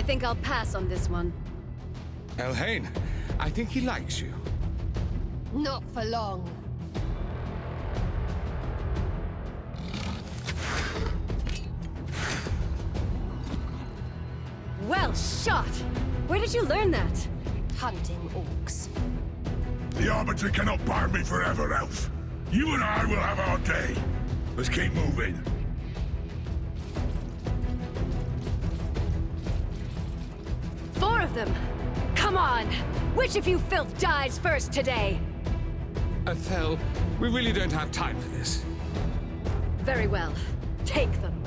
I think I'll pass on this one. Elhain, I think he likes you. Not for long. Well shot! Where did you learn that? Hunting orcs. The Arbiter cannot bar me forever, Elf. You and I will have our day. Let's keep moving. Four of them! Come on! Which of you filth dies first today? Athel, we really don't have time for this. Very well. Take them.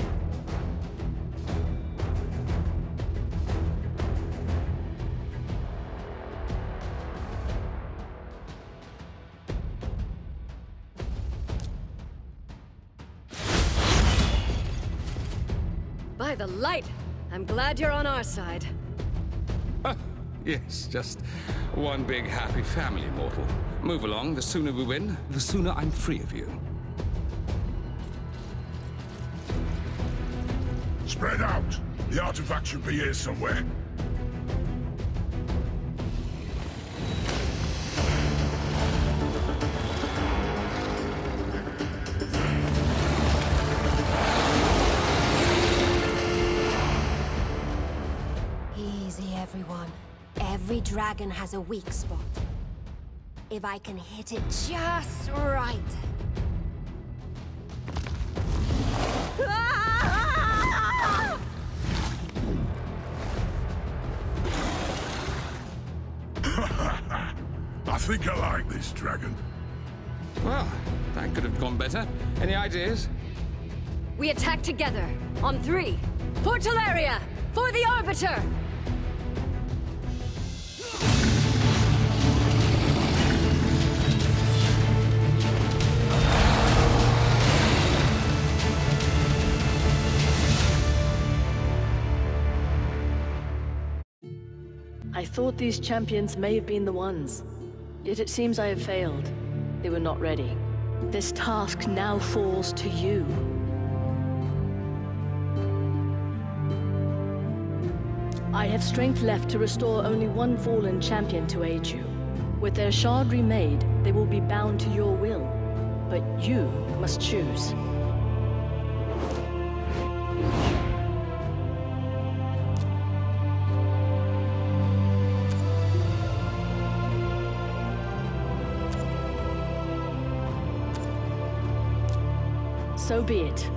By the light! I'm glad you're on our side. Yes, just one big happy family, mortal. Move along. The sooner we win, the sooner I'm free of you. Spread out. The artifact should be here somewhere. Easy, everyone. Every dragon has a weak spot. If I can hit it just right. I think I like this dragon. Well, that could have gone better. Any ideas? We attack together. On 3. For Teleria! For the Arbiter! I thought these champions may have been the ones. Yet it seems I have failed. They were not ready. This task now falls to you. I have strength left to restore only one fallen champion to aid you. With their shard remade, they will be bound to your will. But you must choose. So be it.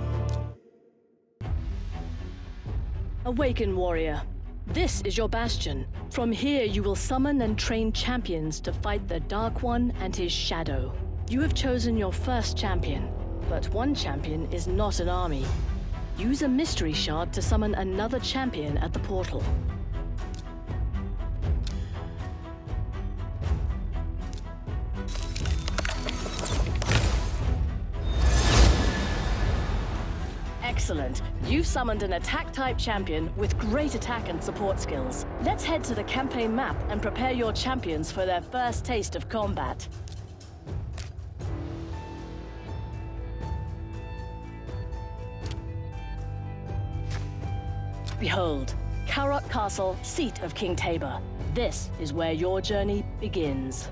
Awaken, warrior. This is your bastion. From here you will summon and train champions to fight the Dark One and his shadow. You have chosen your first champion, but one champion is not an army. Use a mystery shard to summon another champion at the portal. Excellent. You've summoned an attack-type champion with great attack and support skills. Let's head to the campaign map and prepare your champions for their first taste of combat. Behold, Karok Castle, seat of King Tabor. This is where your journey begins.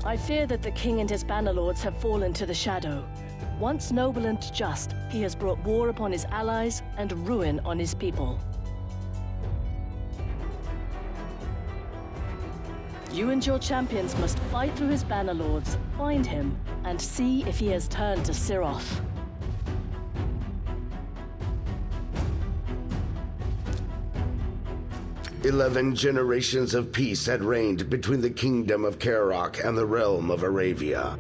I fear that the king and his bannerlords have fallen to the shadow. Once noble and just, he has brought war upon his allies and ruin on his people. You and your champions must fight through his bannerlords, find him, and see if he has turned to Siroth. "11 generations of peace had reigned between the kingdom of Karok and the realm of Aravia.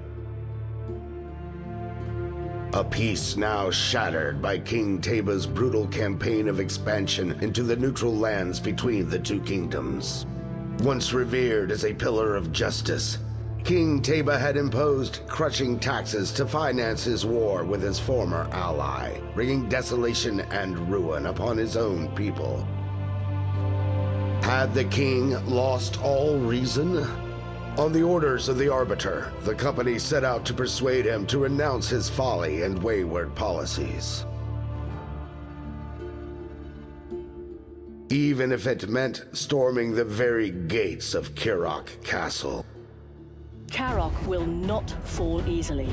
A peace now shattered by King Tabor's brutal campaign of expansion into the neutral lands between the two kingdoms. Once revered as a pillar of justice, King Tabor had imposed crushing taxes to finance his war with his former ally, bringing desolation and ruin upon his own people. Had the king lost all reason? On the orders of the Arbiter, the company set out to persuade him to renounce his folly and wayward policies. Even if it meant storming the very gates of Kirok Castle. Karok will not fall easily.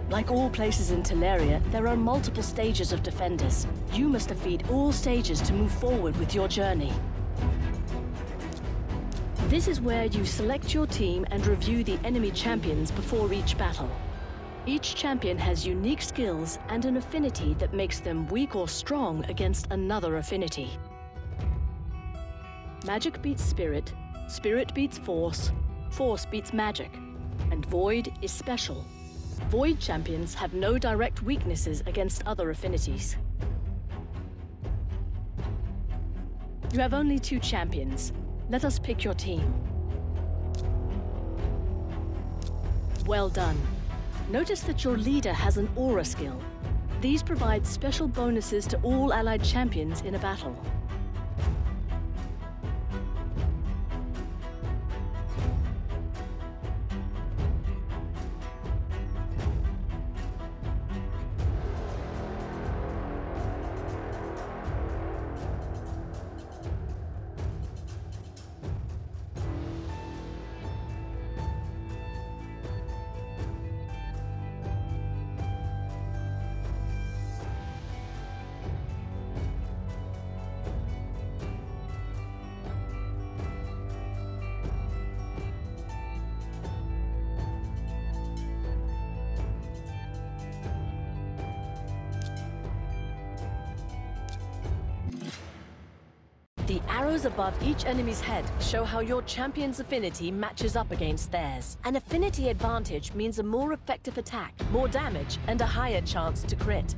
Like all places in Teleria, there are multiple stages of defenders. You must defeat all stages to move forward with your journey. This is where you select your team and review the enemy champions before each battle. Each champion has unique skills and an affinity that makes them weak or strong against another affinity. Magic beats spirit, spirit beats force, force beats magic, and void is special. Void champions have no direct weaknesses against other affinities. You have only 2 champions. Let us pick your team. Well done. Notice that your leader has an aura skill. These provide special bonuses to all allied champions in a battle. The arrows above each enemy's head show how your champion's affinity matches up against theirs. An affinity advantage means a more effective attack, more damage, and a higher chance to crit.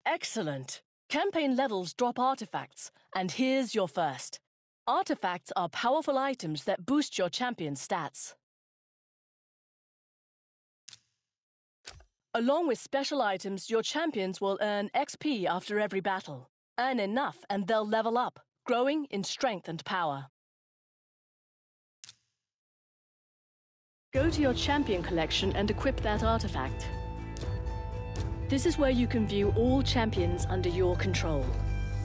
Excellent! Campaign levels drop artifacts, and here's your first. Artifacts are powerful items that boost your champion's stats. Along with special items, your champions will earn XP after every battle. Earn enough and they'll level up, growing in strength and power. Go to your champion collection and equip that artifact. This is where you can view all champions under your control.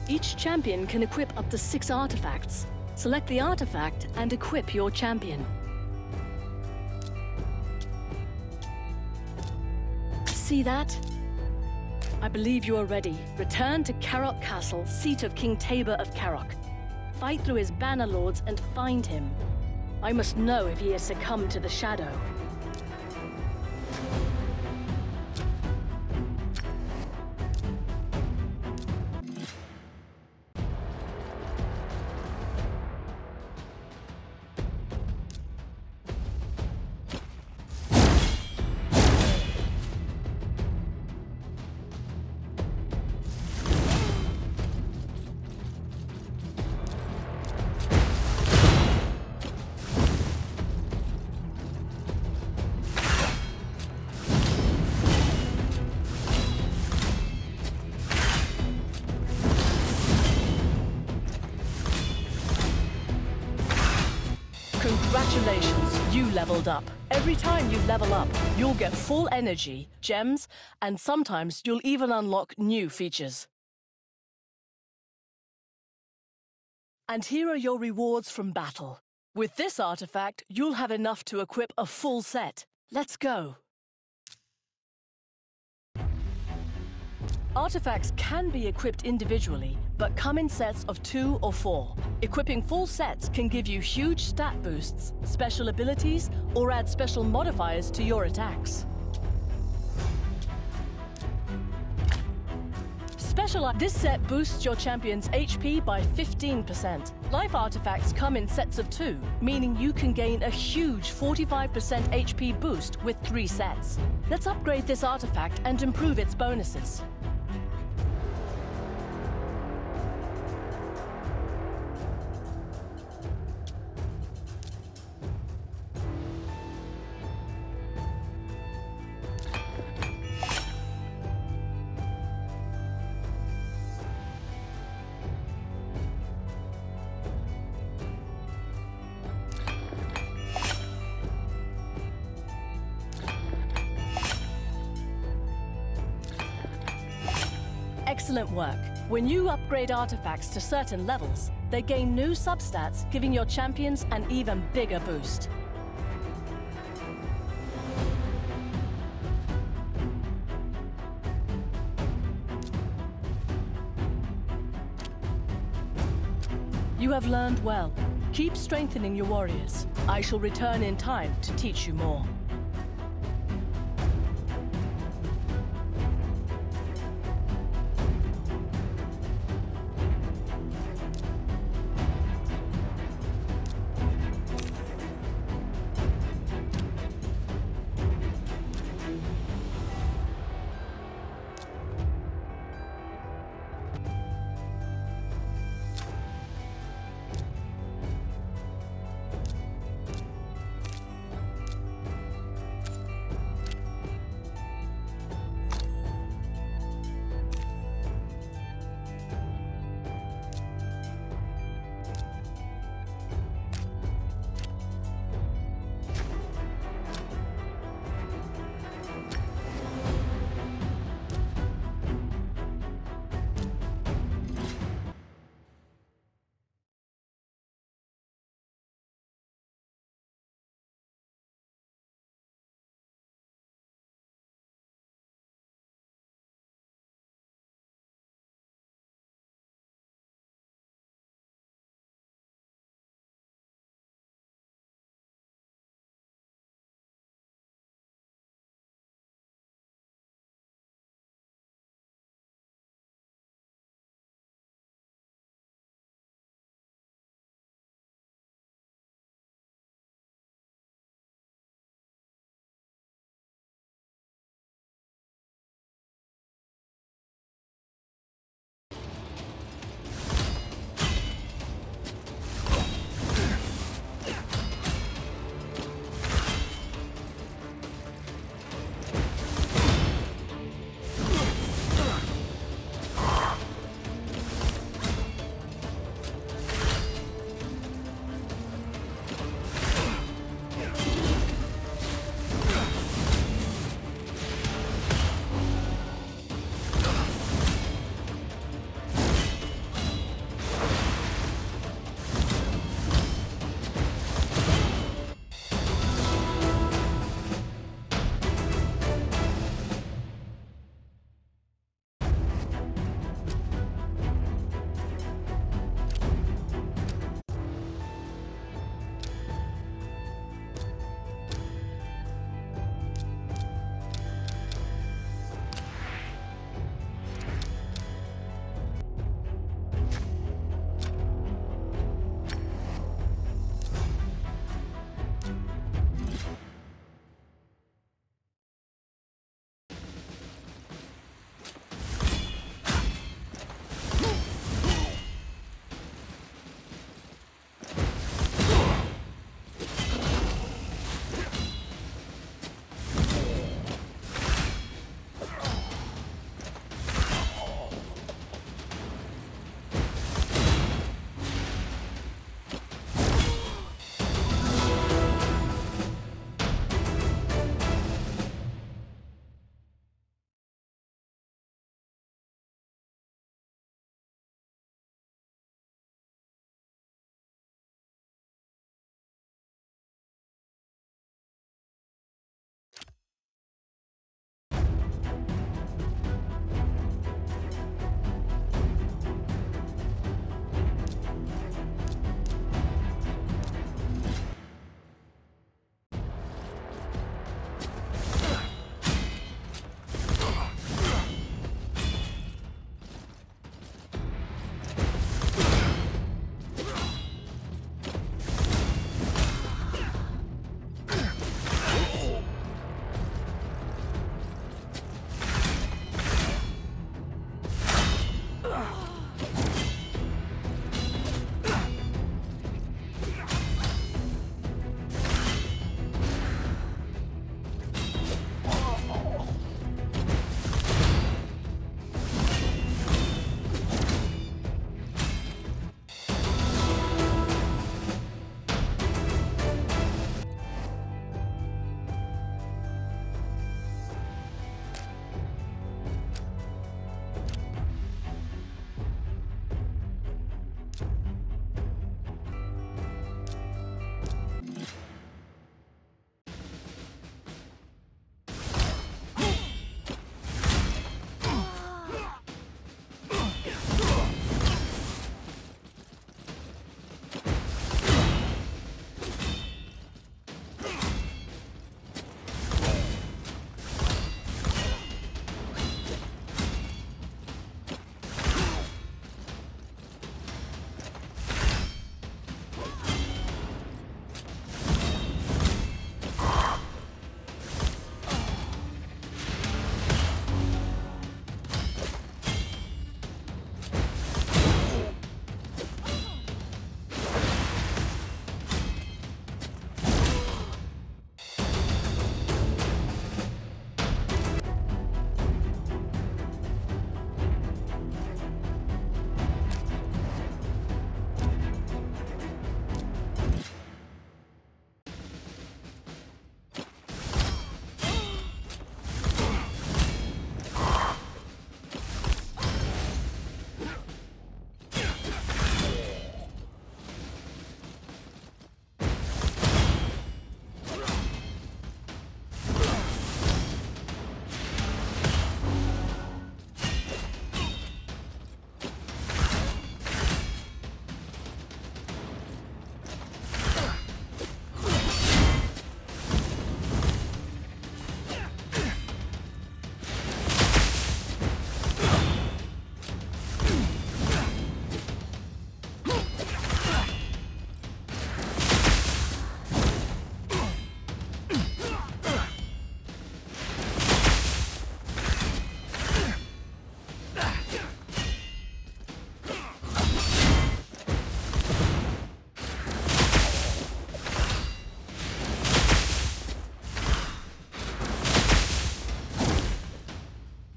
Each champion can equip up to 6 artifacts. Select the artifact and equip your champion. See that? I believe you are ready. Return to Kirok Castle, seat of King Tabor of Kirok. Fight through his banner lords and find him. I must know if he has succumbed to the shadow. Congratulations, you leveled up. Every time you level up, you'll get full energy, gems, and sometimes you'll even unlock new features. And here are your rewards from battle. With this artifact, you'll have enough to equip a full set. Let's go. Artifacts can be equipped individually, but come in sets of 2 or 4. Equipping full sets can give you huge stat boosts, special abilities, or add special modifiers to your attacks. This set boosts your champion's HP by 15%. Life artifacts come in sets of 2, meaning you can gain a huge 45% HP boost with 3 sets. Let's upgrade this artifact and improve its bonuses. Excellent work. When you upgrade artifacts to certain levels, they gain new substats, giving your champions an even bigger boost. You have learned well. Keep strengthening your warriors. I shall return in time to teach you more.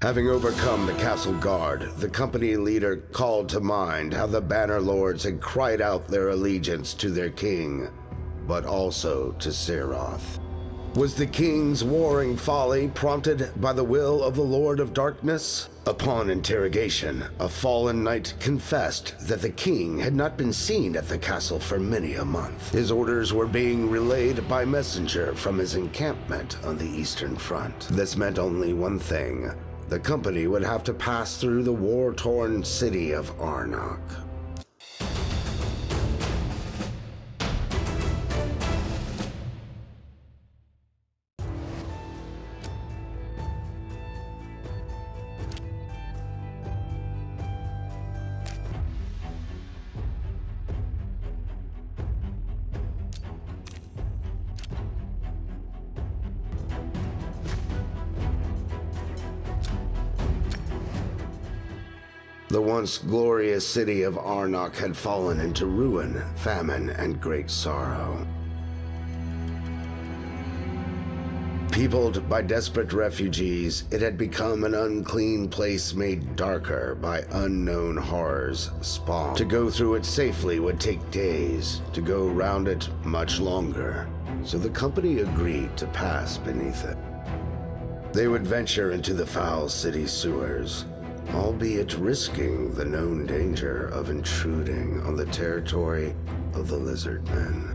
Having overcome the castle guard, the company leader called to mind how the Banner Lords had cried out their allegiance to their king, but also to Seroth. Was the king's warring folly prompted by the will of the Lord of Darkness? Upon interrogation, a fallen knight confessed that the king had not been seen at the castle for many a month. His orders were being relayed by messenger from his encampment on the Eastern Front. This meant only one thing. The company would have to pass through the war-torn city of Arnok. The once glorious city of Arnok had fallen into ruin, famine, and great sorrow. Peopled by desperate refugees, it had become an unclean place made darker by unknown horrors spawned. To go through it safely would take days, to go round it much longer, so the company agreed to pass beneath it. They would venture into the foul city sewers, albeit risking the known danger of intruding on the territory of the lizard men.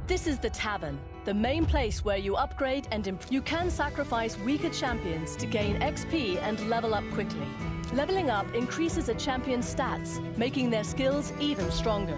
This is the Tavern, the main place where you upgrade and improve. You can sacrifice weaker champions to gain XP and level up quickly. Leveling up increases a champion's stats, making their skills even stronger.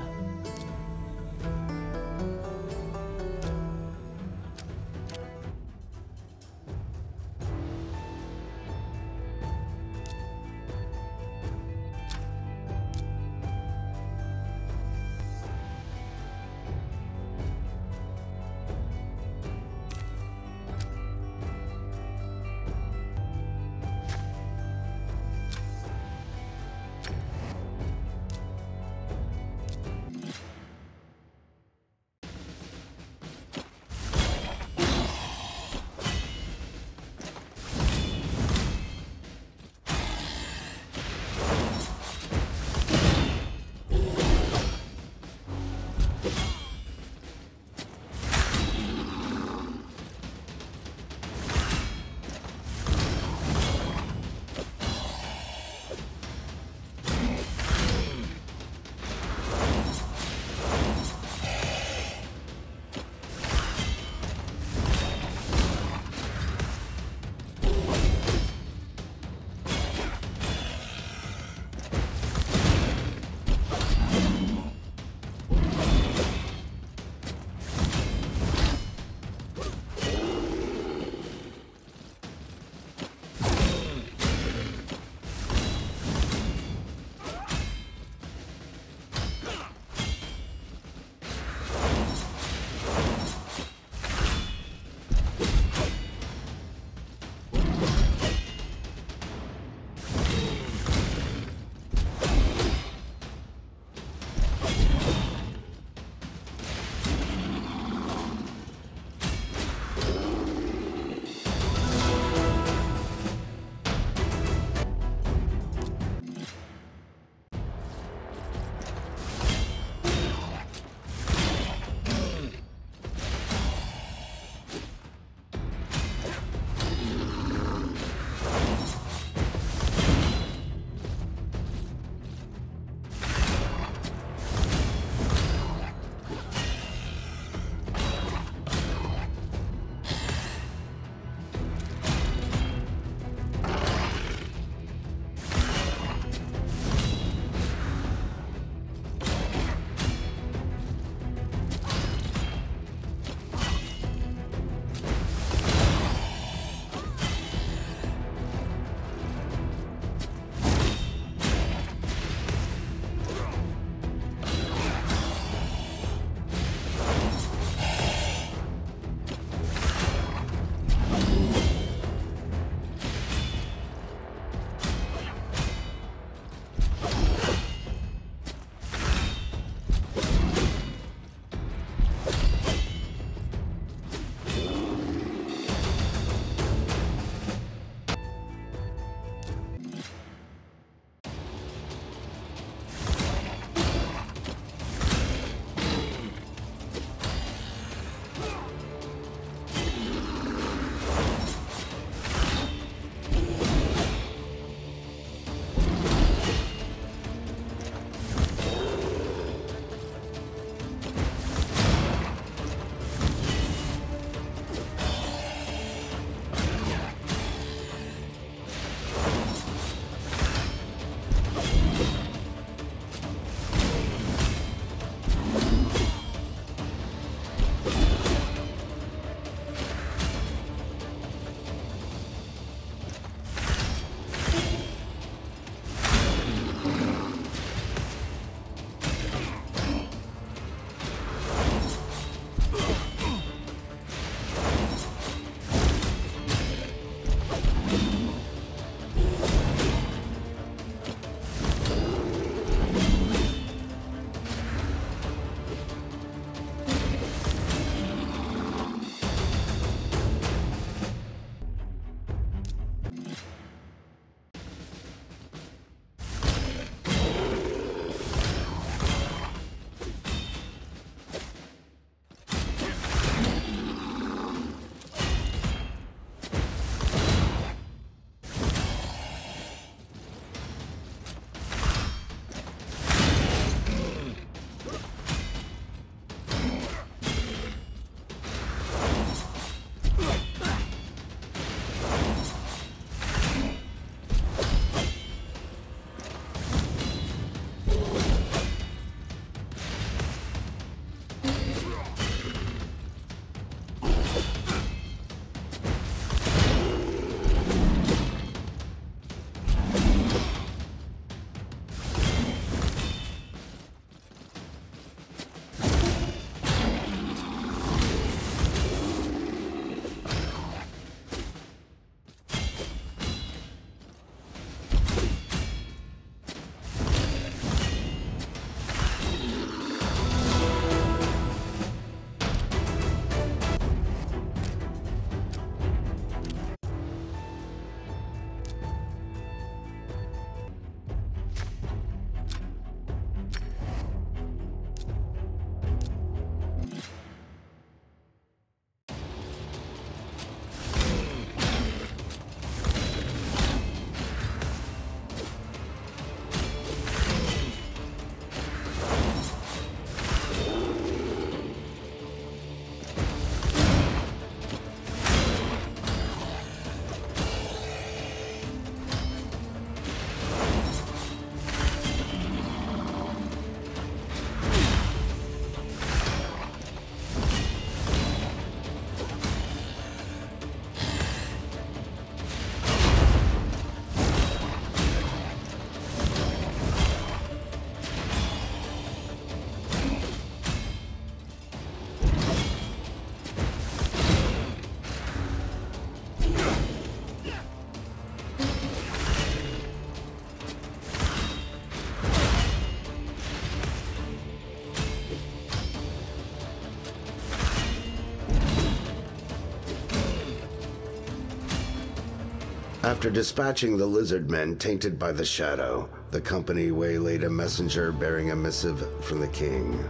After dispatching the lizard men tainted by the shadow, the company waylaid a messenger bearing a missive from the king.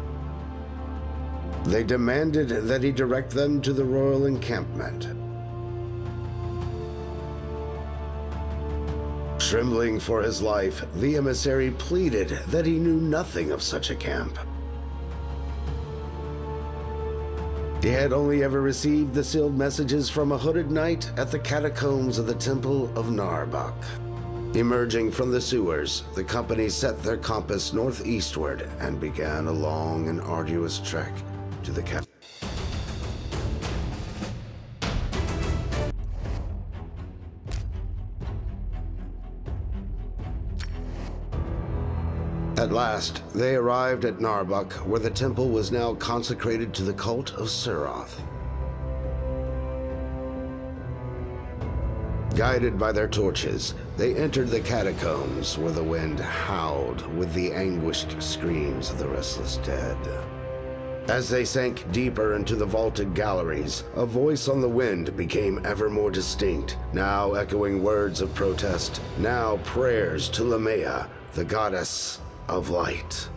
They demanded that he direct them to the royal encampment. Trembling for his life, the emissary pleaded that he knew nothing of such a camp. He had only ever received the sealed messages from a hooded knight at the catacombs of the Temple of Narbuk. Emerging from the sewers, the company set their compass northeastward and began a long and arduous trek to the capital. At last, they arrived at Narbuk, where the temple was now consecrated to the cult of Suroth. Guided by their torches, they entered the catacombs, where the wind howled with the anguished screams of the restless dead. As they sank deeper into the vaulted galleries, a voice on the wind became ever more distinct, now echoing words of protest, now prayers to Lamea, the goddess of light.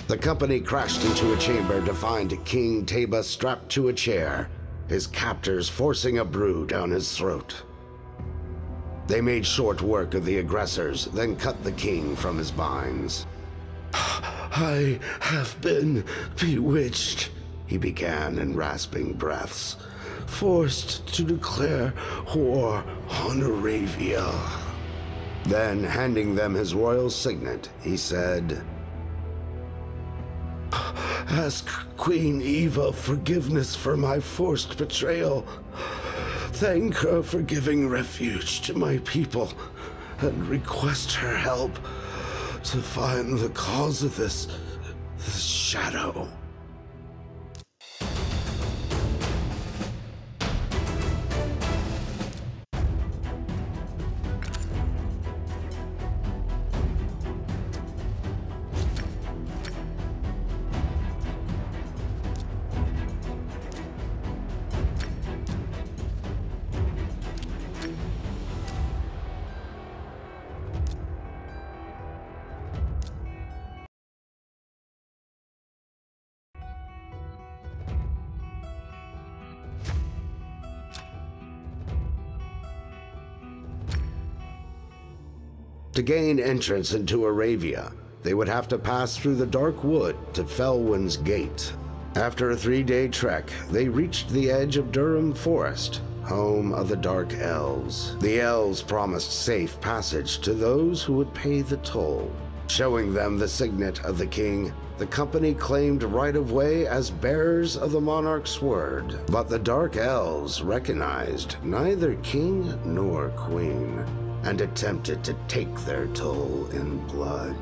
The company crashed into a chamber to find King Teba strapped to a chair, his captors forcing a brew down his throat. They made short work of the aggressors, then cut the king from his binds. "I have been bewitched," he began in rasping breaths, "forced to declare war on Arabia." Then, handing them his royal signet, he said, "Ask Queen Eva forgiveness for my forced betrayal. Thank her for giving refuge to my people, and request her help to find the cause of this shadow." To gain entrance into Arabia, they would have to pass through the Dark Wood to Felwyn's Gate. After a 3-day trek, they reached the edge of Durham Forest, home of the Dark Elves. The Elves promised safe passage to those who would pay the toll. Showing them the signet of the king, the company claimed right-of-way as bearers of the monarch's word. But the Dark Elves recognized neither king nor queen, and attempted to take their toll in blood.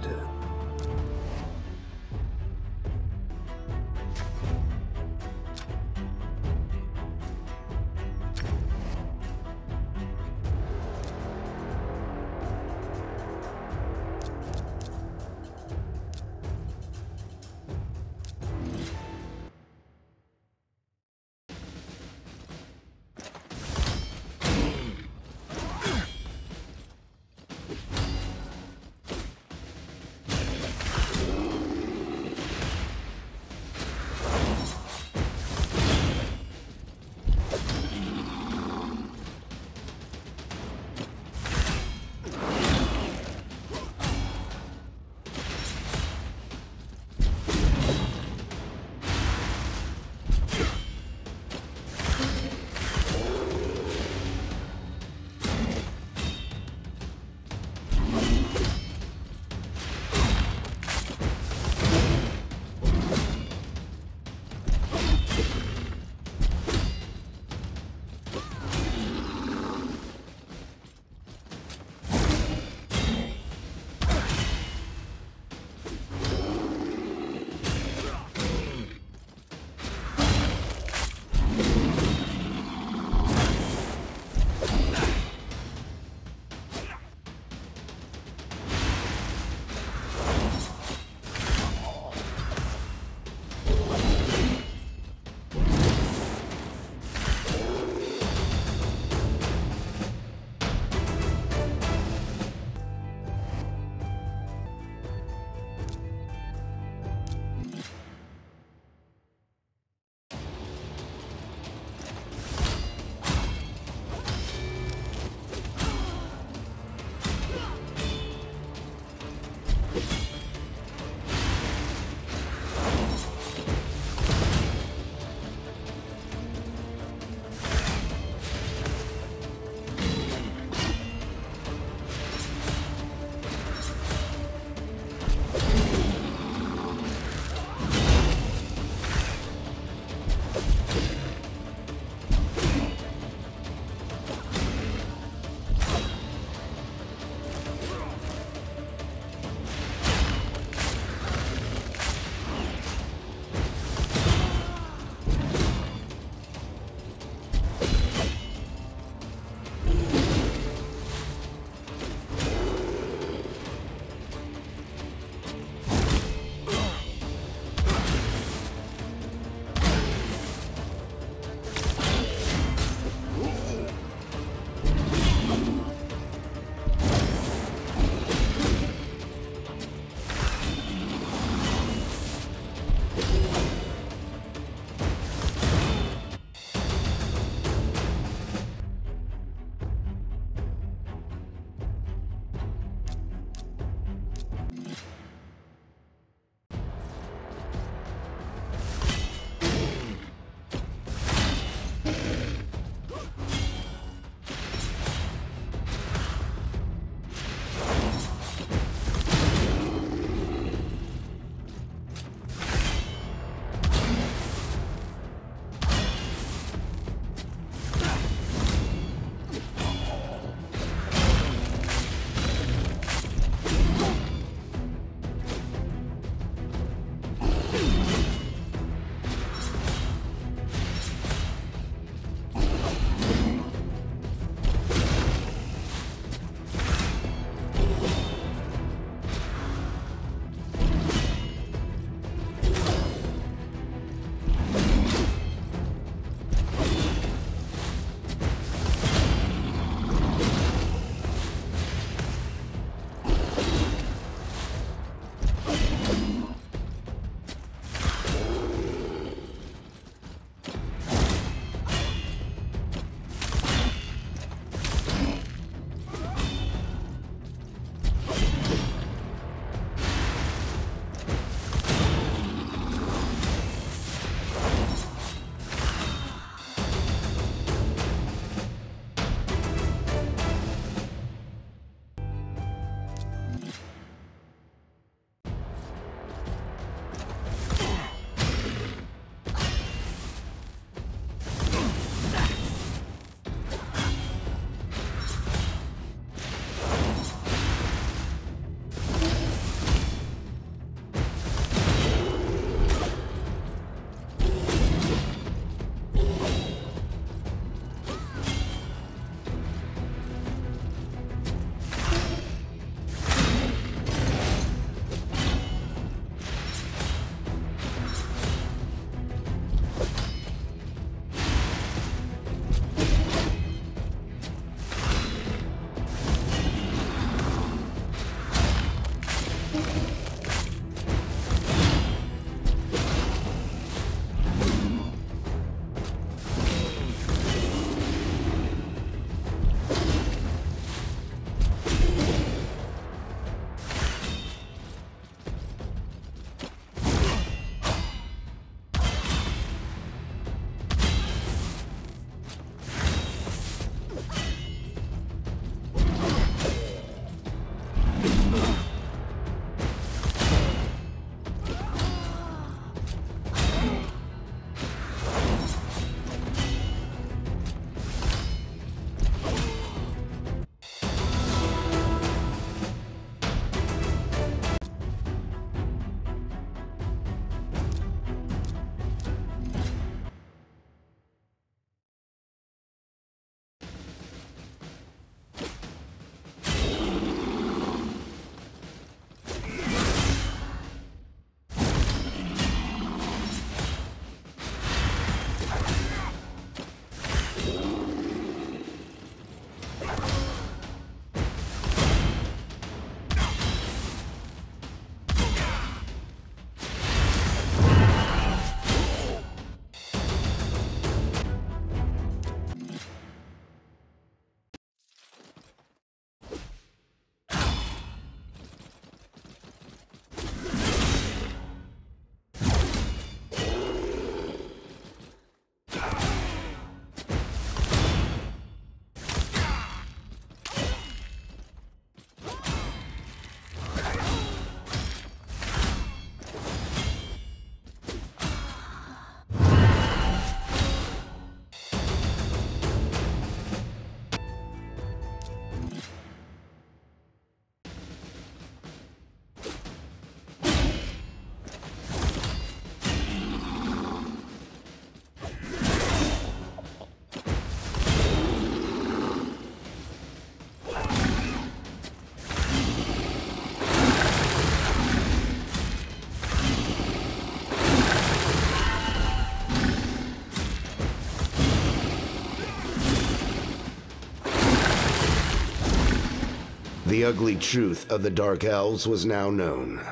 The ugly truth of the Dark Elves was now known.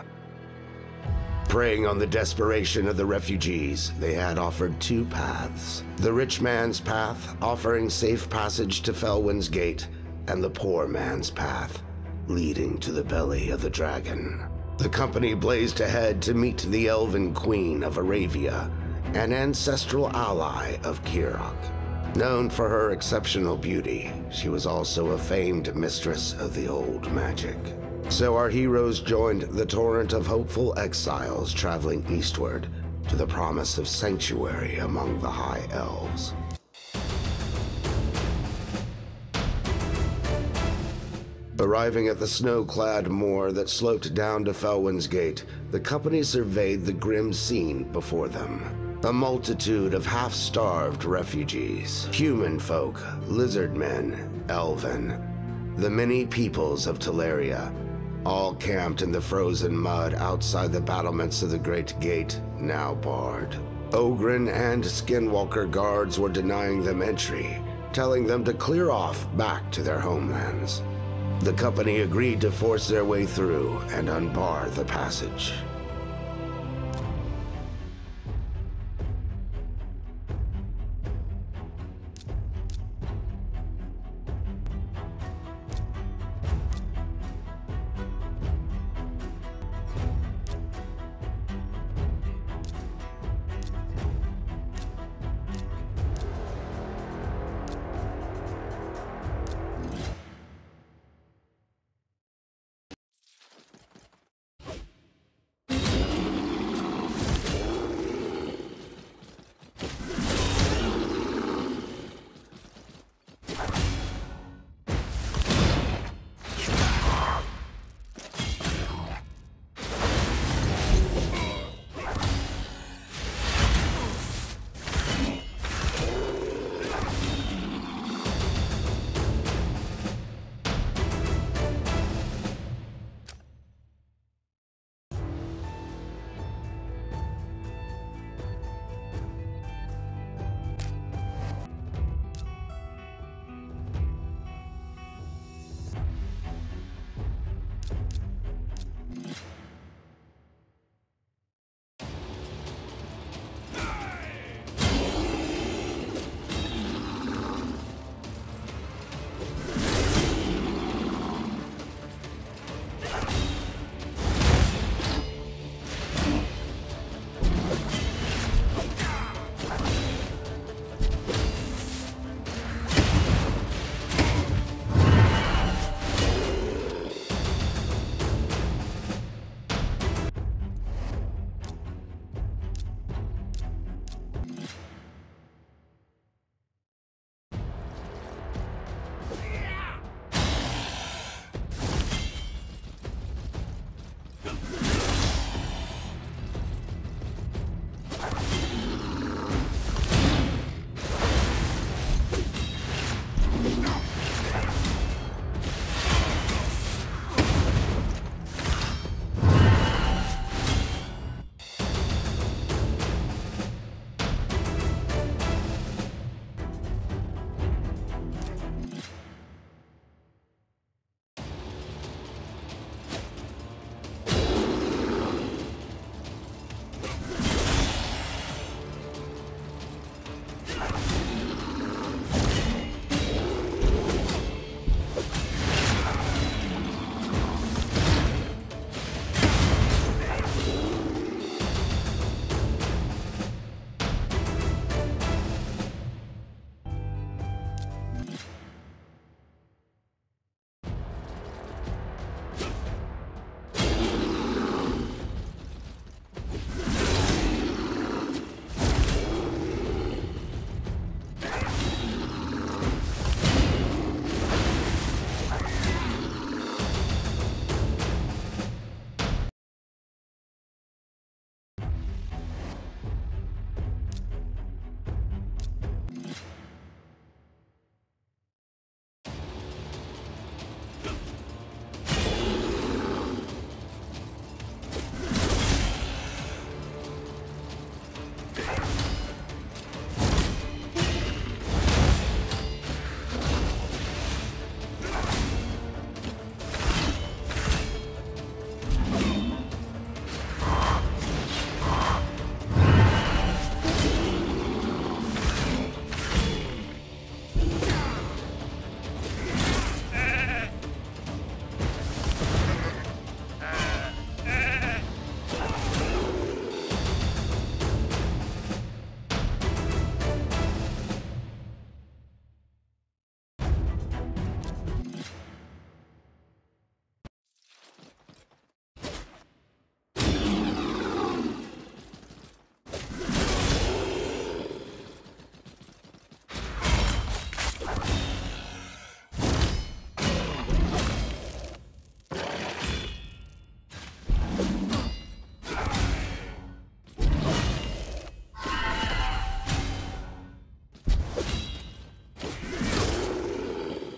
Preying on the desperation of the refugees, they had offered two paths. The rich man's path, offering safe passage to Felwyn's Gate, and the poor man's path, leading to the belly of the dragon. The company blazed ahead to meet the Elven Queen of Aravia, an ancestral ally of Kirok. Known for her exceptional beauty, she was also a famed mistress of the old magic. So our heroes joined the torrent of hopeful exiles traveling eastward to the promise of sanctuary among the High Elves. Arriving at the snow-clad moor that sloped down to Felwyn's Gate, the company surveyed the grim scene before them. A multitude of half-starved refugees, human folk, lizard men, elven, the many peoples of Teleria, all camped in the frozen mud outside the battlements of the Great Gate, now barred. Ogren and Skinwalker guards were denying them entry, telling them to clear off back to their homelands. The company agreed to force their way through and unbar the passage.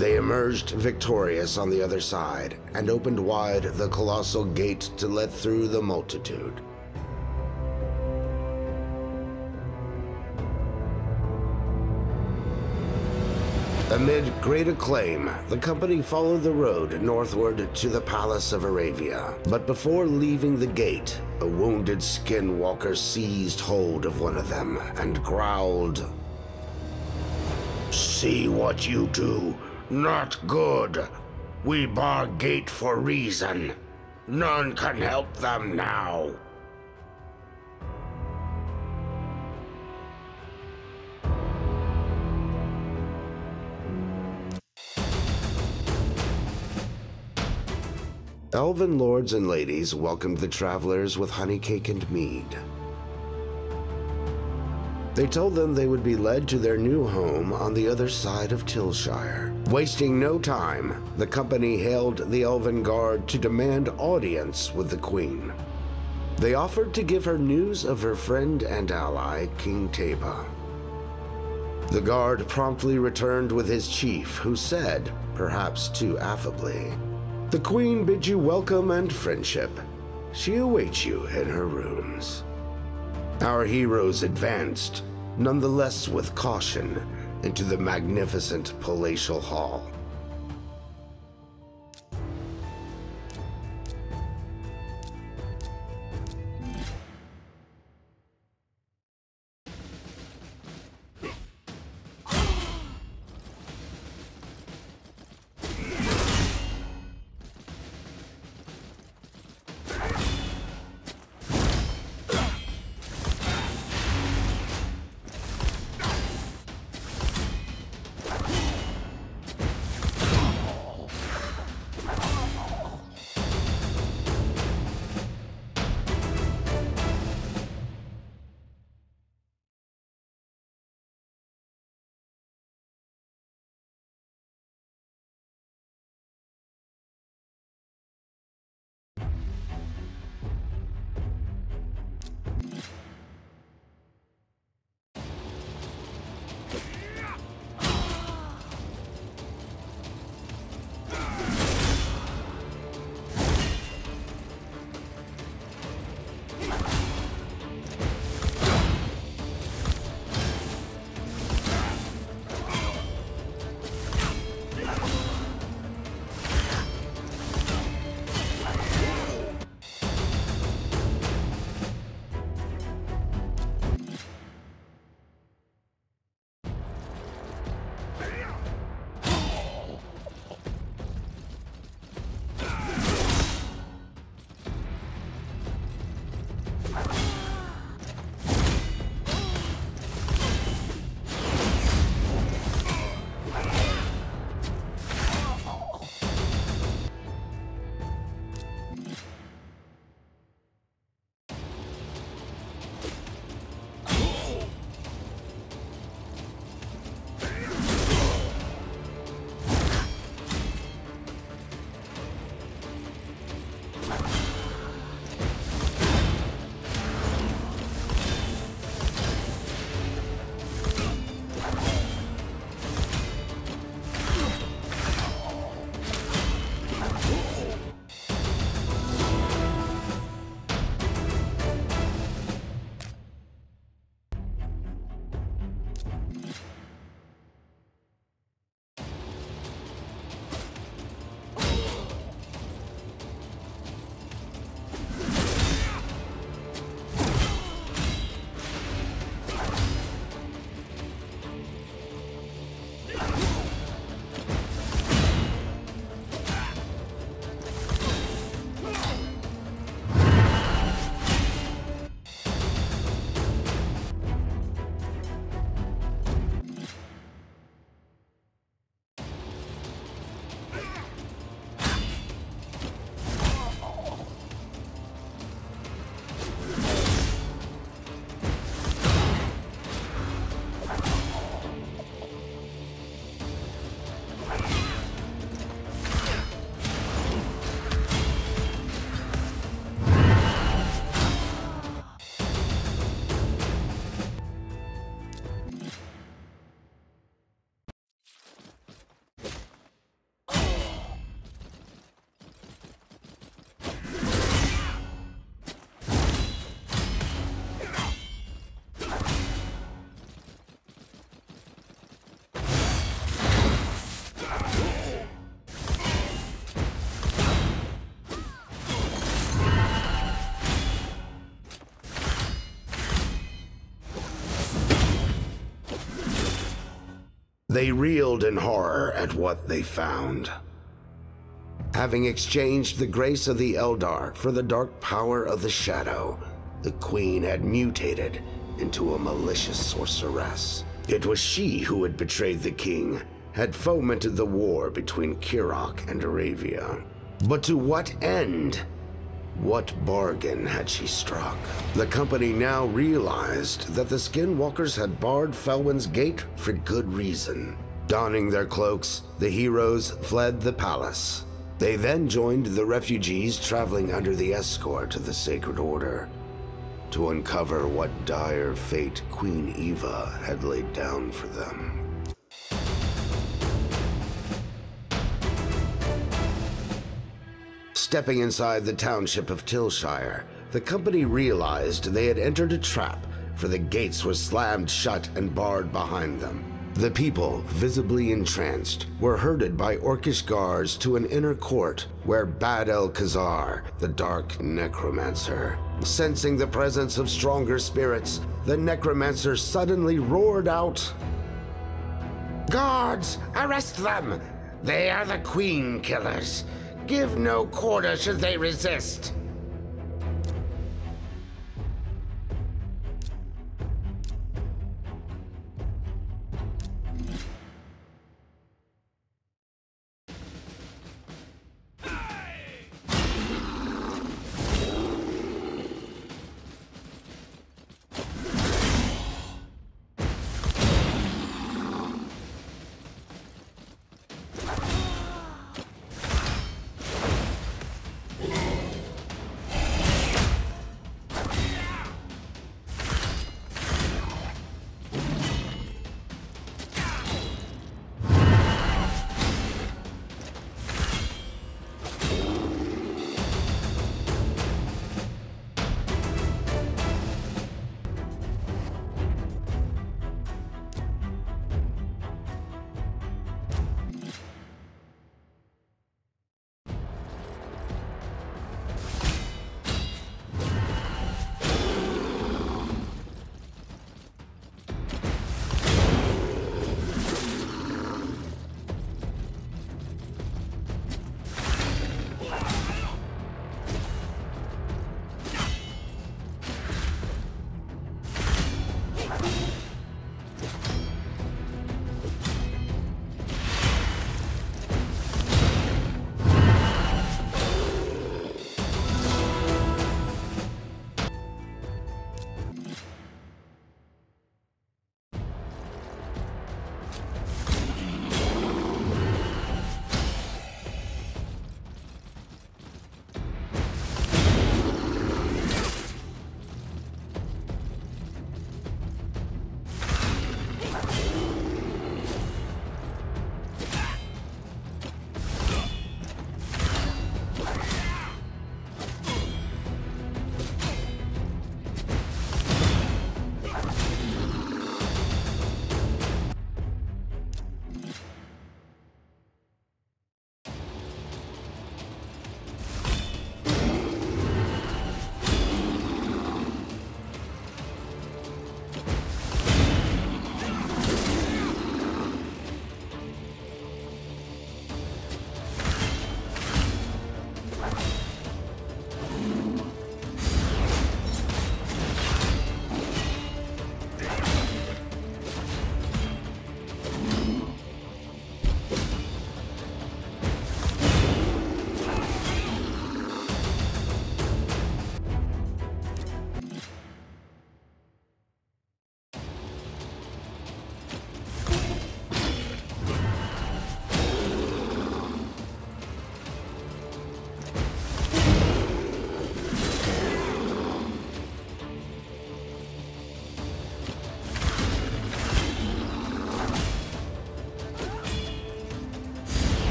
They emerged victorious on the other side and opened wide the colossal gate to let through the multitude. Amid great acclaim, the company followed the road northward to the Palace of Aravia. But before leaving the gate, a wounded skinwalker seized hold of one of them and growled, "See what you do. Not good. We bar gate for reason. None can help them now." Elven lords and ladies welcomed the travelers with honey cake and mead. They told them they would be led to their new home on the other side of Tilshire. Wasting no time, the company hailed the Elven Guard to demand audience with the Queen. They offered to give her news of her friend and ally, King Teba. The guard promptly returned with his chief, who said, perhaps too affably, "The Queen bids you welcome and friendship. She awaits you in her rooms." Our heroes advanced, nonetheless with caution, into the magnificent palatial hall. They reeled in horror at what they found. Having exchanged the grace of the Eldar for the dark power of the Shadow, the Queen had mutated into a malicious sorceress. It was she who had betrayed the king, had fomented the war between Kirok and Aravia. But to what end? What bargain had she struck? The company now realized that the Skinwalkers had barred Felwyn's gate for good reason. Donning their cloaks, the heroes fled the palace. They then joined the refugees traveling under the escort of the Sacred Order to uncover what dire fate Queen Eva had laid down for them. Stepping inside the township of Tilshire, the company realized they had entered a trap, for the gates were slammed shut and barred behind them. The people, visibly entranced, were herded by Orcish guards to an inner court where Bad El-Khazar, the dark necromancer. Sensing the presence of stronger spirits, the necromancer suddenly roared out, "Guards, arrest them! They are the Queen Killers. Give no quarter should they resist."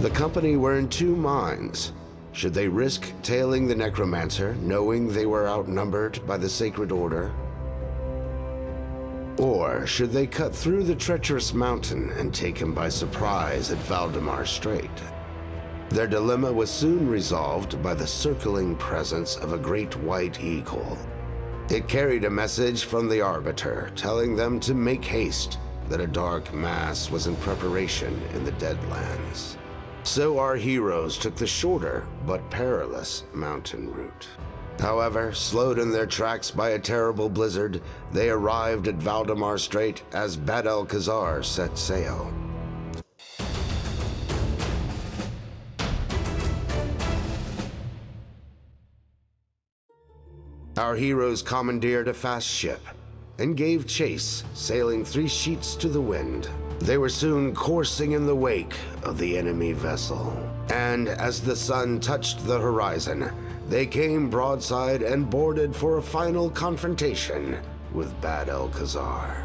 The company were in two minds. Should they risk tailing the necromancer, knowing they were outnumbered by the Sacred Order? Or should they cut through the treacherous mountain and take him by surprise at Valdemar Strait? Their dilemma was soon resolved by the circling presence of a great white eagle. It carried a message from the Arbiter, telling them to make haste, that a dark mass was in preparation in the Deadlands. So our heroes took the shorter but perilous mountain route. However, slowed in their tracks by a terrible blizzard, they arrived at Valdemar Strait as Bad Alcazar set sail. Our heroes commandeered a fast ship and gave chase, sailing 3 sheets to the wind. They were soon coursing in the wake of the enemy vessel. And as the sun touched the horizon, they came broadside and boarded for a final confrontation with Bad Alcazar.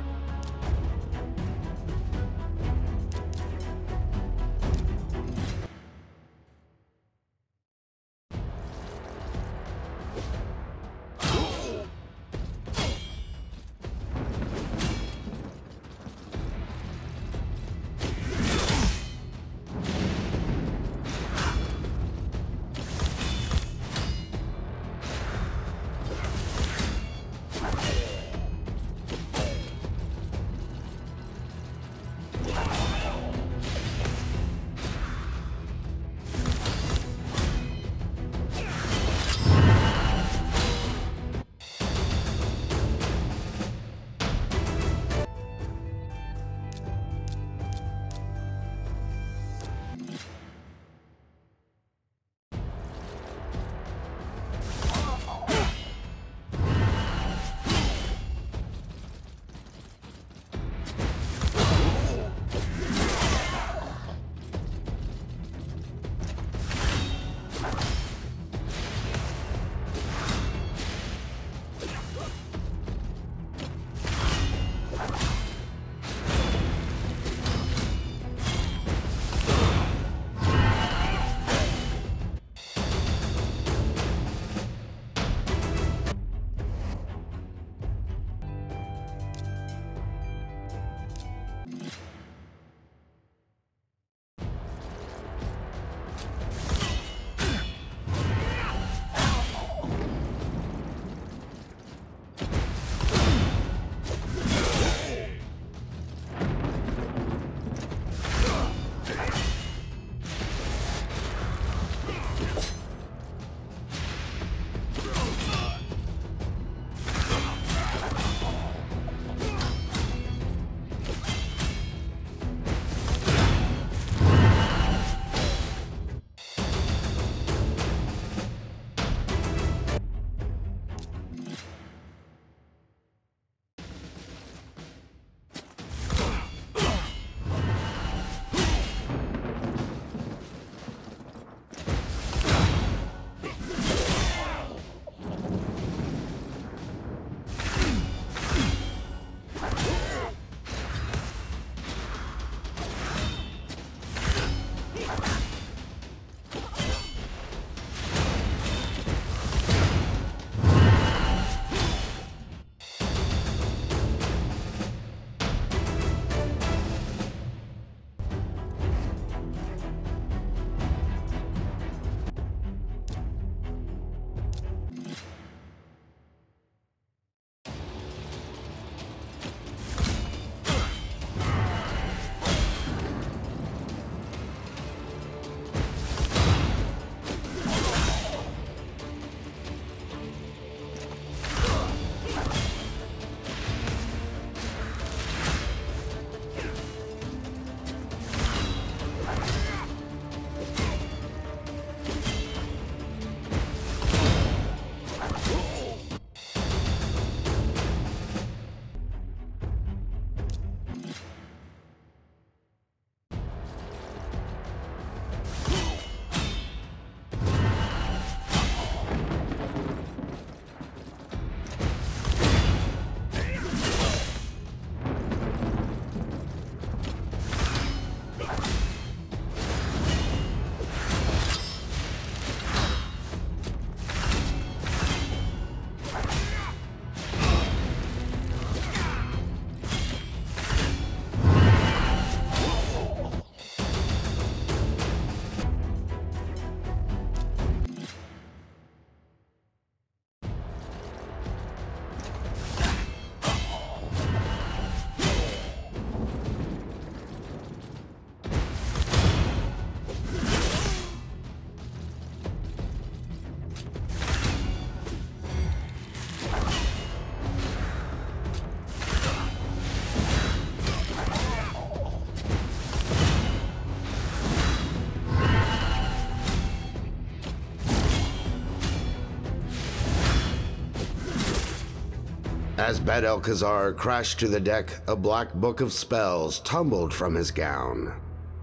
As Bad-el-Khazar crashed to the deck, a black book of spells tumbled from his gown.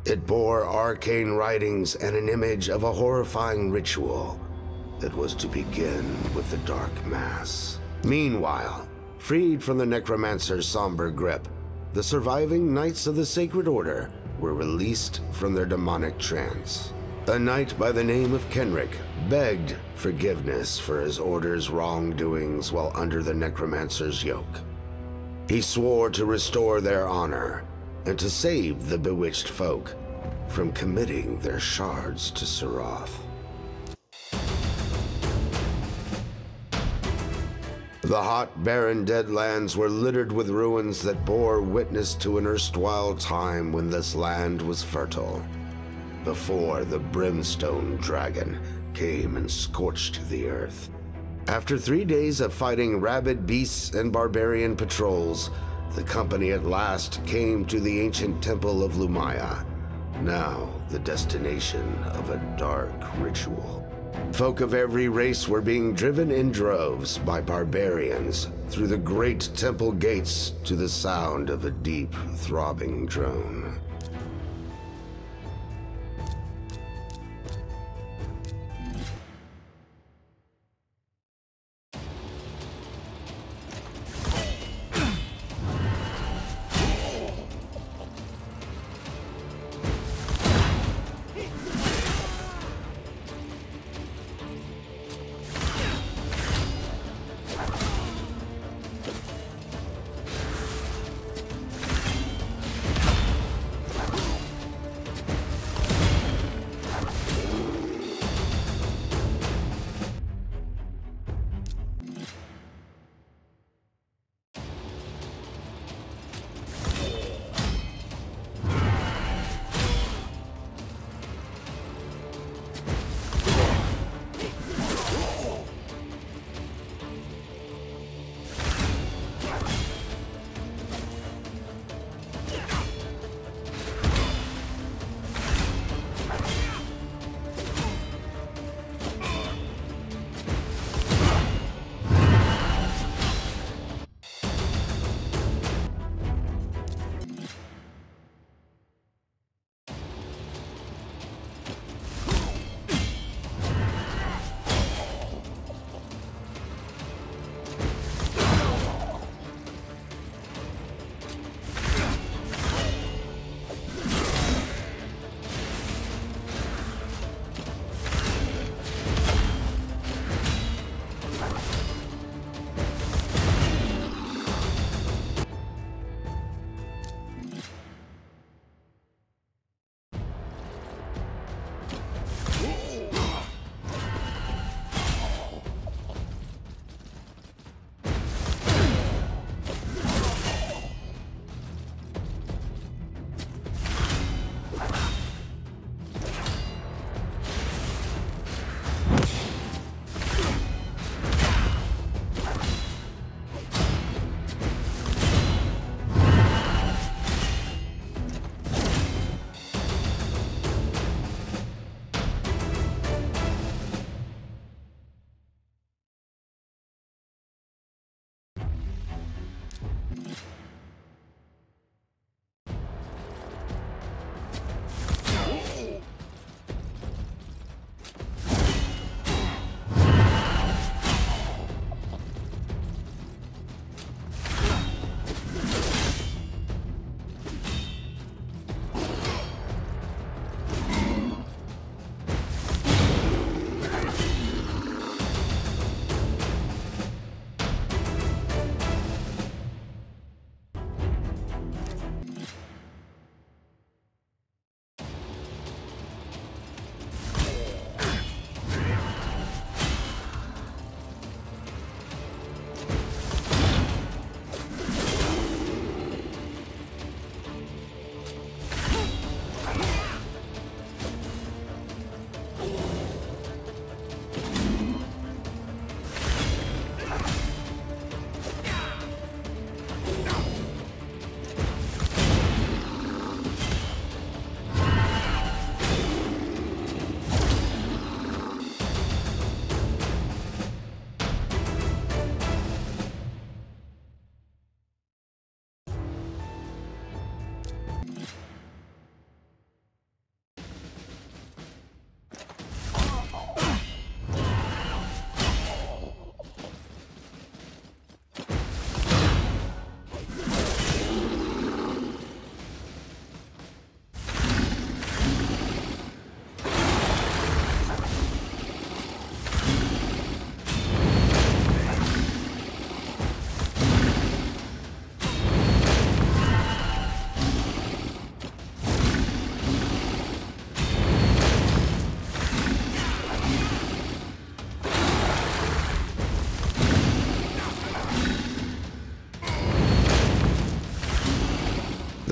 It bore arcane writings and an image of a horrifying ritual that was to begin with the Dark Mass. Meanwhile, freed from the Necromancer's somber grip, the surviving Knights of the Sacred Order were released from their demonic trance. A knight by the name of Kenric begged forgiveness for his order's wrongdoings while under the Necromancer's yoke. He swore to restore their honor and to save the bewitched folk from committing their shards to Surath. The hot, barren Deadlands were littered with ruins that bore witness to an erstwhile time when this land was fertile, before the Brimstone Dragon came and scorched the earth. After 3 days of fighting rabid beasts and barbarian patrols, the company at last came to the ancient temple of Lumaya, now the destination of a dark ritual. Folk of every race were being driven in droves by barbarians through the great temple gates to the sound of a deep, throbbing drone.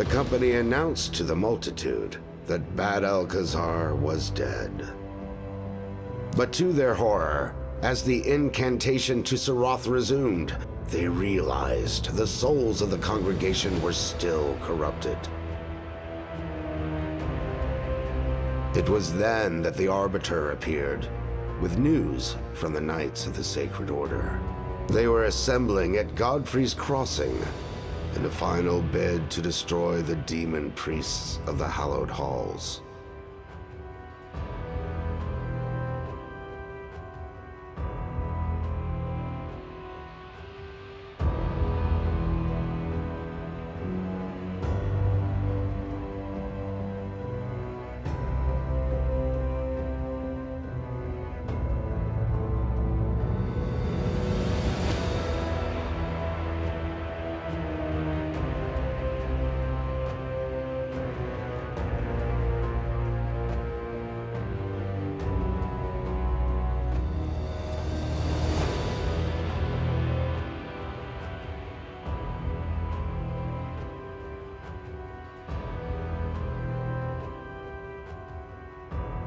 company announced to the multitude that Bad Alcazar was dead. But to their horror, as the incantation to Seroth resumed, they realized the souls of the congregation were still corrupted. It was then that the Arbiter appeared, with news from the Knights of the Sacred Order. They were assembling at Godfrey's Crossing in a final bid to destroy the demon priests of the Hallowed Halls.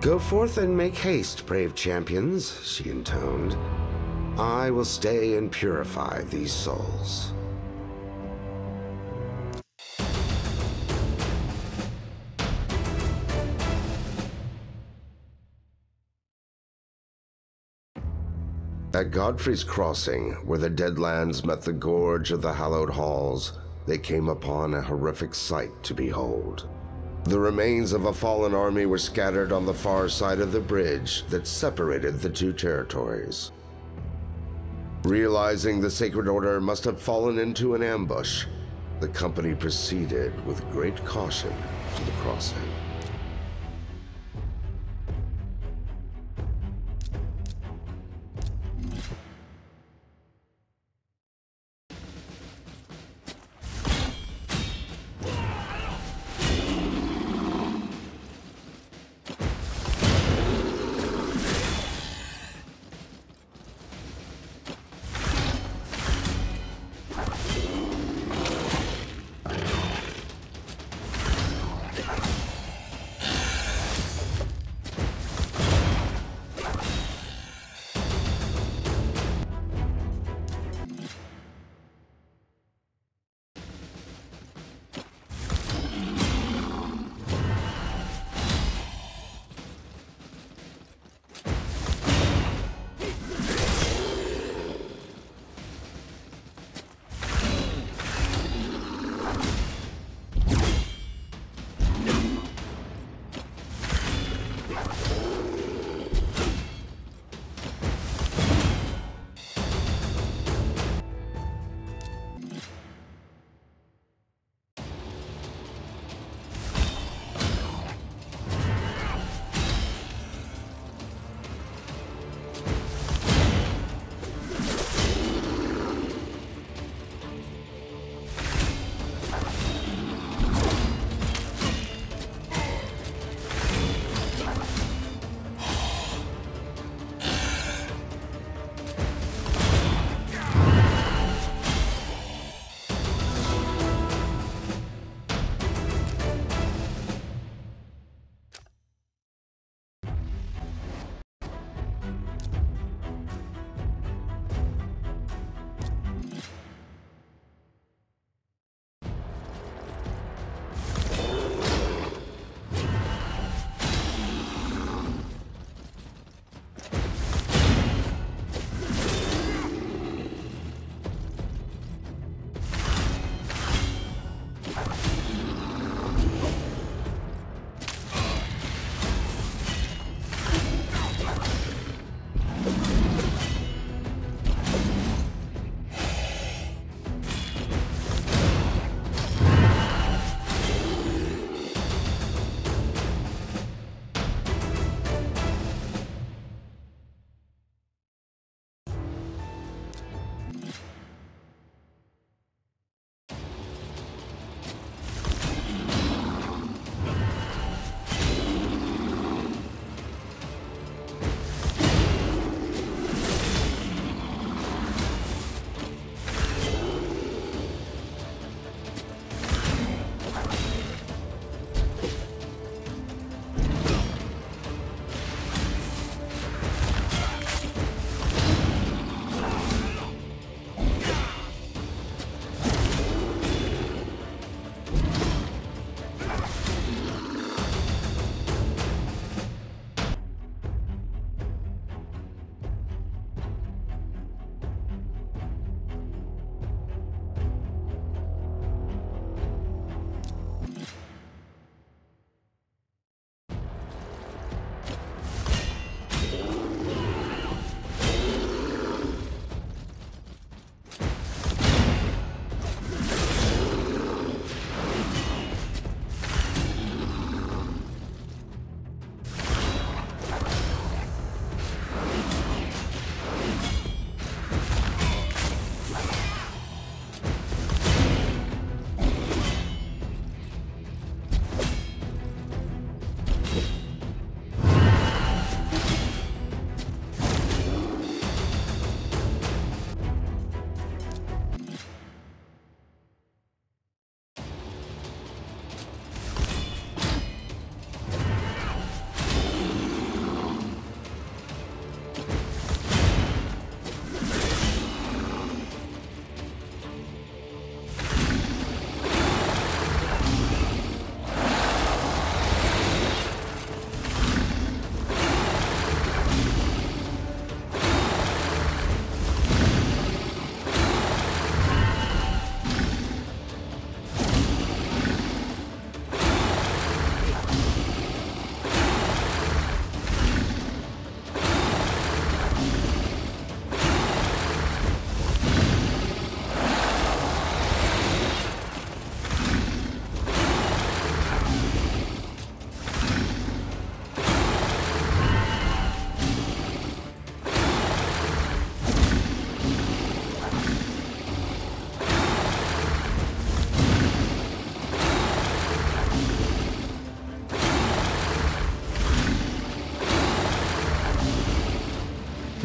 Go forth and make haste, brave champions, she intoned. I will stay and purify these souls. At Godfrey's Crossing, where the Deadlands met the gorge of the Hallowed Halls, they came upon a horrific sight to behold. The remains of a fallen army were scattered on the far side of the bridge that separated the two territories. Realizing the Sacred Order must have fallen into an ambush, the company proceeded with great caution to the crossing.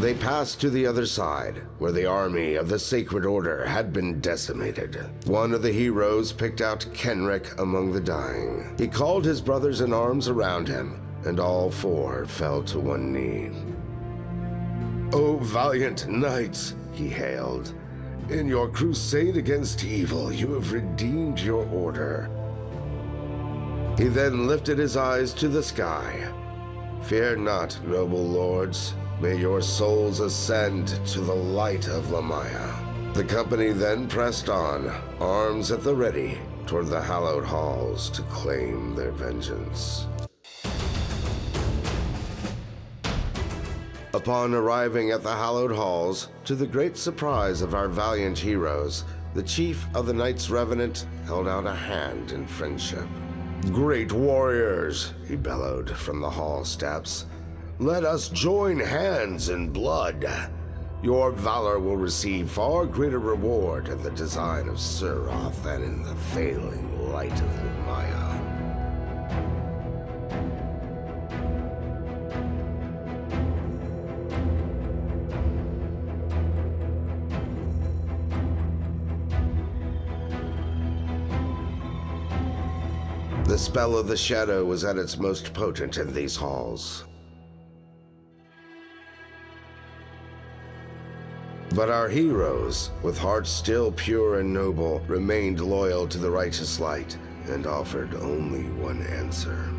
They passed to the other side, where the army of the Sacred Order had been decimated. One of the heroes picked out Kenrick among the dying. He called his brothers in arms around him, and all four fell to one knee. "O valiant knights," he hailed, "in your crusade against evil, you have redeemed your order." He then lifted his eyes to the sky. "Fear not, noble lords. May your souls ascend to the light of Lamaya." The company then pressed on, arms at the ready, toward the hallowed halls to claim their vengeance. Upon arriving at the hallowed halls, to the great surprise of our valiant heroes, the chief of the Knights Revenant held out a hand in friendship. "Great warriors," he bellowed from the hall steps, "let us join hands in blood. Your valor will receive far greater reward in the design of Suroth than in the failing light of Lumaya." The spell of the shadow was at its most potent in these halls. But our heroes, with hearts still pure and noble, remained loyal to the righteous light and offered only one answer.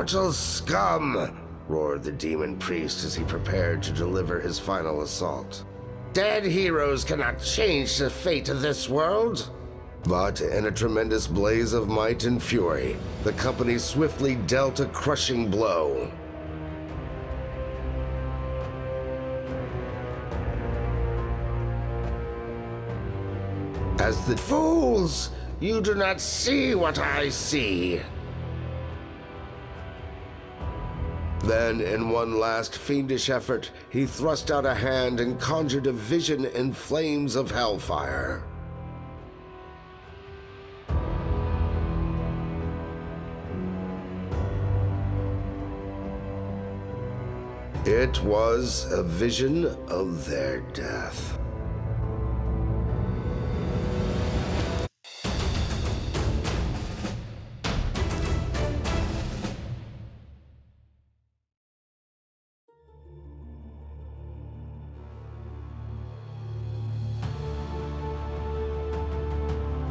mortal scum! Roared the demon priest as he prepared to deliver his final assault. Dead heroes cannot change the fate of this world! But in a tremendous blaze of might and fury, the company swiftly dealt a crushing blow. As the fools, you do not see what I see. Then, in one last fiendish effort, he thrust out a hand and conjured a vision in flames of hellfire. It was a vision of their death.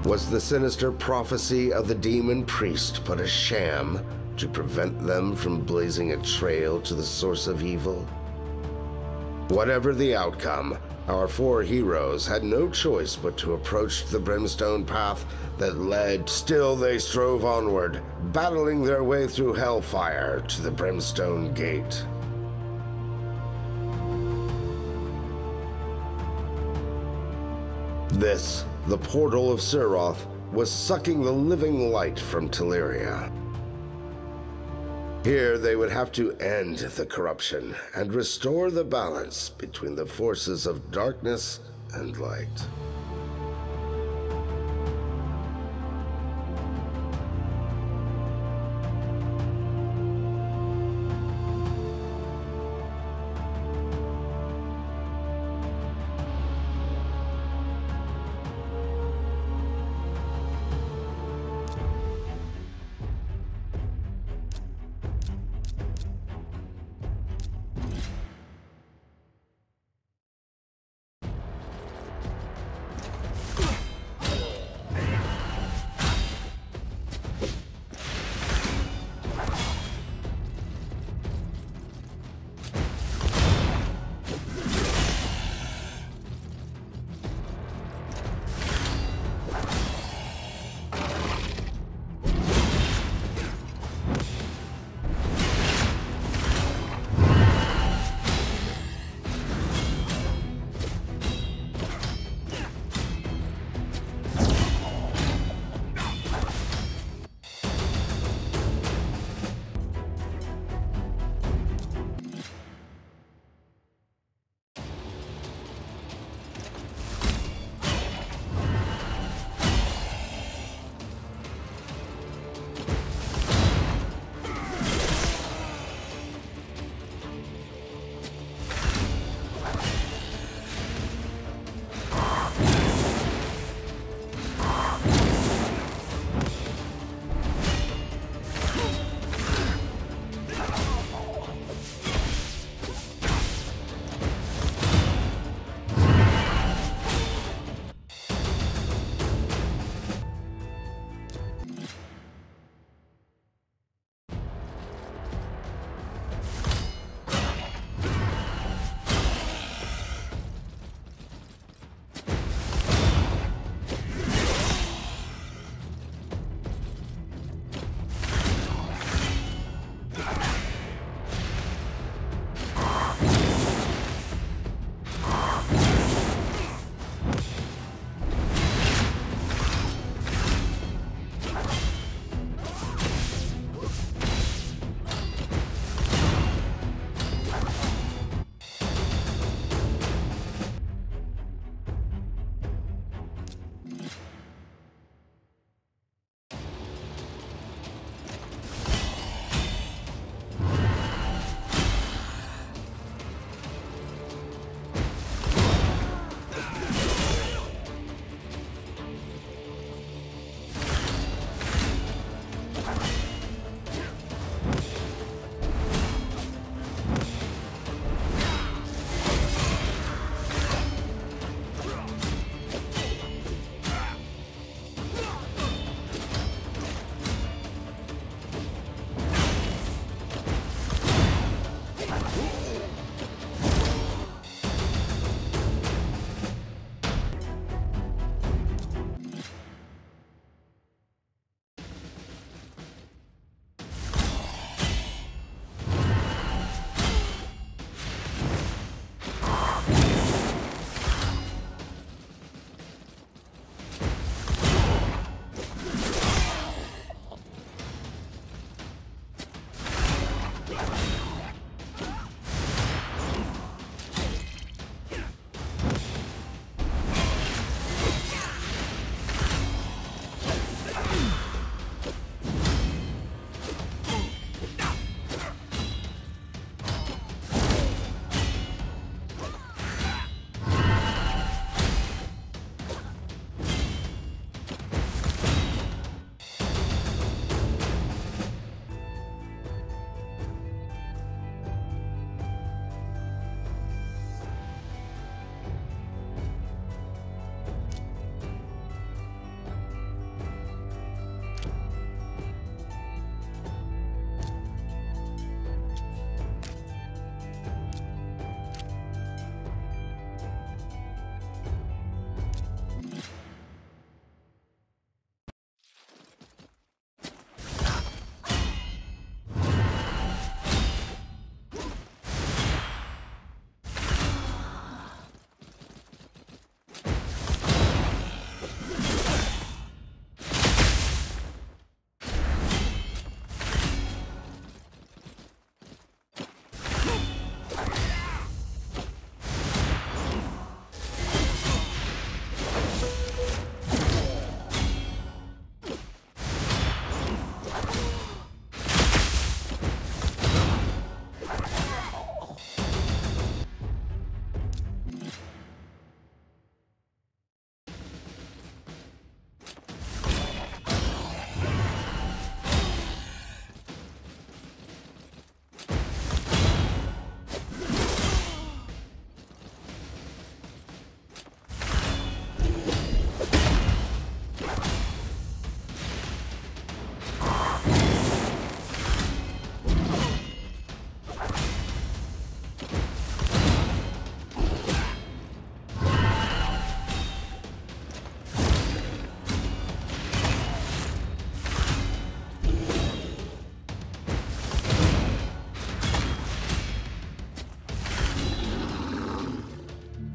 Was the sinister prophecy of the demon priest but a sham to prevent them from blazing a trail to the source of evil? Whatever the outcome, our four heroes had no choice but to approach the brimstone path that led. Still they strove onward, battling their way through hellfire to the brimstone gate. This, the portal of Siroth, was sucking the living light from Teleria. Here they would have to end the corruption and restore the balance between the forces of darkness and light.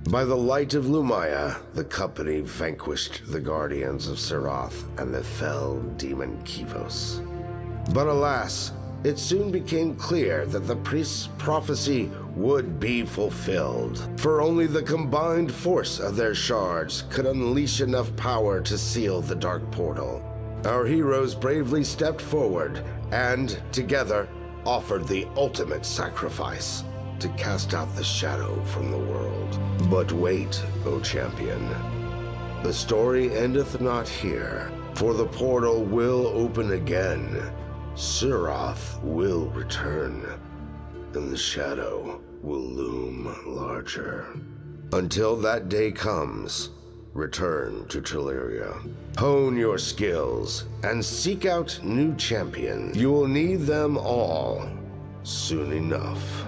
By the light of Lumaya, the company vanquished the Guardians of Sirath and the fell demon Kivos. But alas, it soon became clear that the priest's prophecy would be fulfilled, for only the combined force of their shards could unleash enough power to seal the dark portal. Our heroes bravely stepped forward and, together, offered the ultimate sacrifice to cast out the shadow from the world. But wait, O champion. The story endeth not here, for the portal will open again. Sirath will return, and the shadow will loom larger. Until that day comes, return to Teleria. Hone your skills and seek out new champions. You will need them all soon enough.